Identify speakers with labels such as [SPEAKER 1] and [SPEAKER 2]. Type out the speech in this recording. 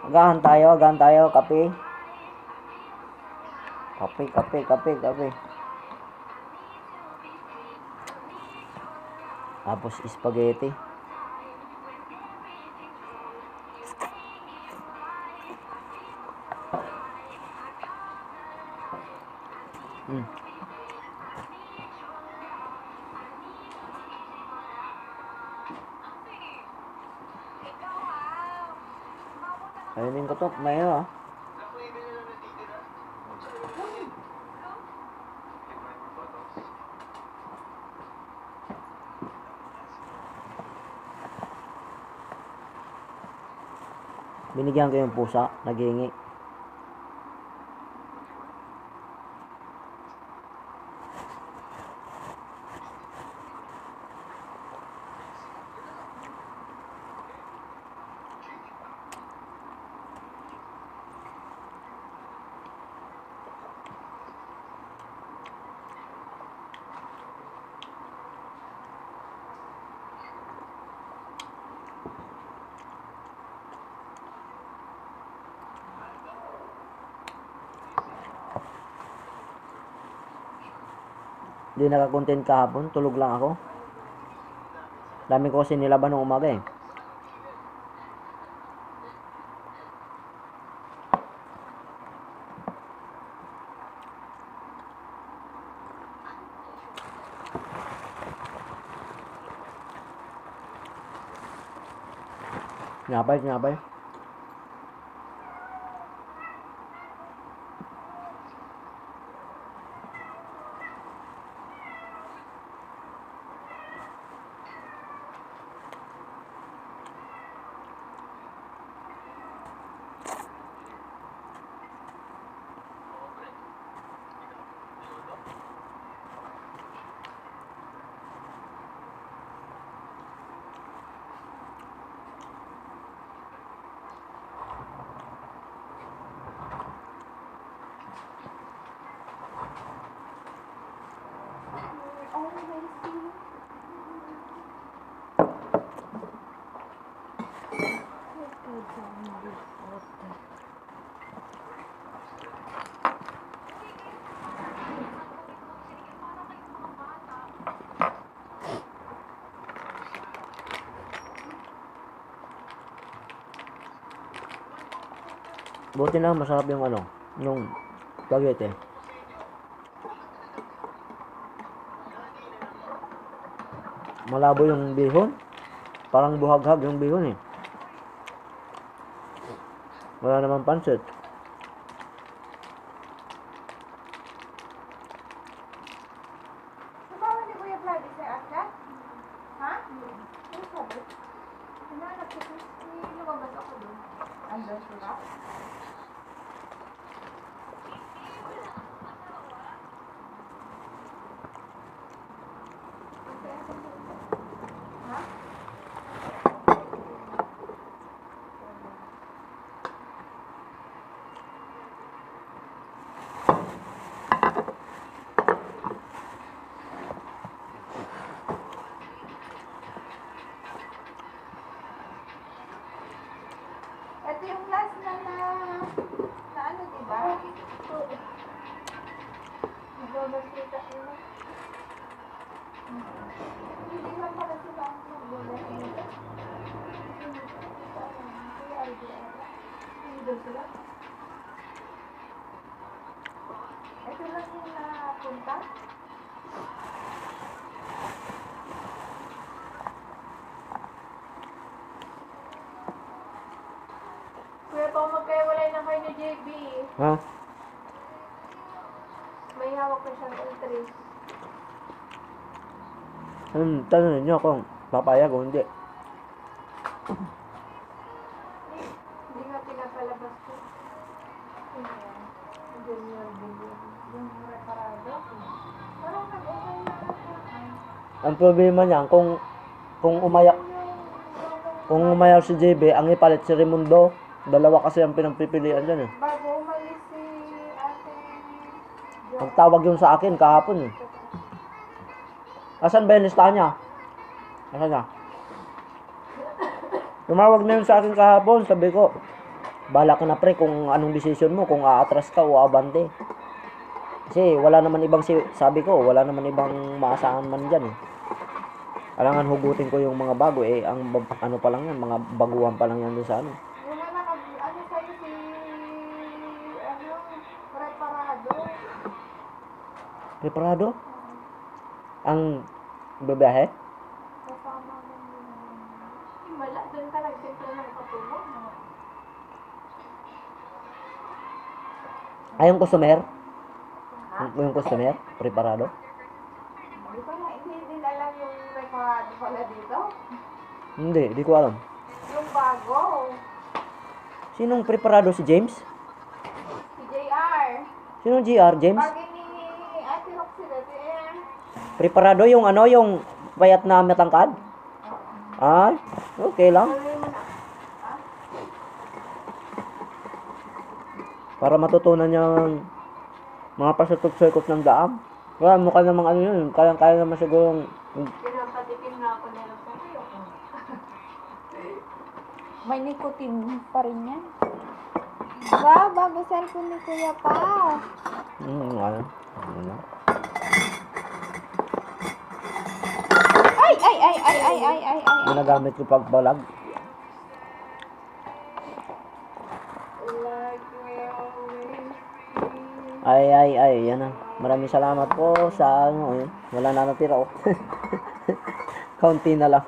[SPEAKER 1] Agahan tayo, kape. Kape. Tapos spaghetti. Ayun ko to, may ano. Binigyan ko yung pusa, naghingi. Hindi naka-content kahapon, tulog lang ako. Dami ko kasi nilaban ng umaga eh. Ngapay. Buti na masarap yung ano, yung spaghetti. Malabo yung bihon. Parang buhaghag yung bihon eh. Wala namang pansit.
[SPEAKER 2] Kasama ni Kuya Vladdy sa Atlas? Ha? Ano sabi? Hinahanap ko lumabas ako doon. Andun sila? Ha? Ito yung last na ano, diba? Nagbabasita sila. Hindi lang pala sila ang magbulay. Kuya Alvin, hindi daw sila. Ito lang yung napunta. Kuya, baka magkaiwalay na kayo ni JB.
[SPEAKER 1] Ha?
[SPEAKER 2] May hawak na siyang entry.
[SPEAKER 1] Tanong niyo kung papayag o hindi.
[SPEAKER 2] Hindi nga pinapalabas ko. Yung reparado. Parang nag-okay na ako.
[SPEAKER 1] Ang problema niyan, kung umayaw si JB, ang ipalit si Raimundo. Dalawa kasi ang pinagpipilian dyan eh.
[SPEAKER 2] Bago umalis si ate
[SPEAKER 1] Nagtawag yun sa akin kahapon eh. Asan ba yung listahan niya? Asan niya? Tumawag na yun sa akin kahapon. Sabi ko, Bahala ka na pre kung anong desisyon mo, kung aatras ka o abante. Kasi wala naman ibang, sabi ko, wala naman ibang maasahan man dyan eh. Alangan hugutin ko yung mga bago eh, ang ano pa lang yan, mga baguhan pa lang yan doon sa ano.
[SPEAKER 2] Yung nga ano sa'yo si, ano, preparado.
[SPEAKER 1] Preparado? Ang babahe?
[SPEAKER 2] Kasama mo yun. Wala, doon ka nagsimple ng patulog.
[SPEAKER 1] Ay, yung customer?
[SPEAKER 2] Ha?
[SPEAKER 1] Yung customer? Preparado?
[SPEAKER 2] Hindi ko na, hindi din alam yung preparado pala dito.
[SPEAKER 1] Hindi ko alam.
[SPEAKER 2] Yung bago.
[SPEAKER 1] Sinong preparado si James?
[SPEAKER 2] Si JR.
[SPEAKER 1] Sinong GR, James?
[SPEAKER 2] Pag ni Ate Roxy dati eh.
[SPEAKER 1] Preparado yung ano, yung payat na matangkad? Ay, okay lang.
[SPEAKER 2] Tuloy mo na. Ha?
[SPEAKER 1] Para matutunan yung mga pasutok-sukot ng daam. Kaya mukha namang ano yun, kaya naman siguro
[SPEAKER 2] Pinapatikim na ako nila sa iyo. May nicotine pa rin yan. Wow, bago cellphone ni Kuya pa.
[SPEAKER 1] ano.
[SPEAKER 2] Ay.
[SPEAKER 1] Ginagamit ko pagbalag. Ay, yan na. Maraming salamat po sa ano, yun. Wala na natira oh. Kaunti na lang.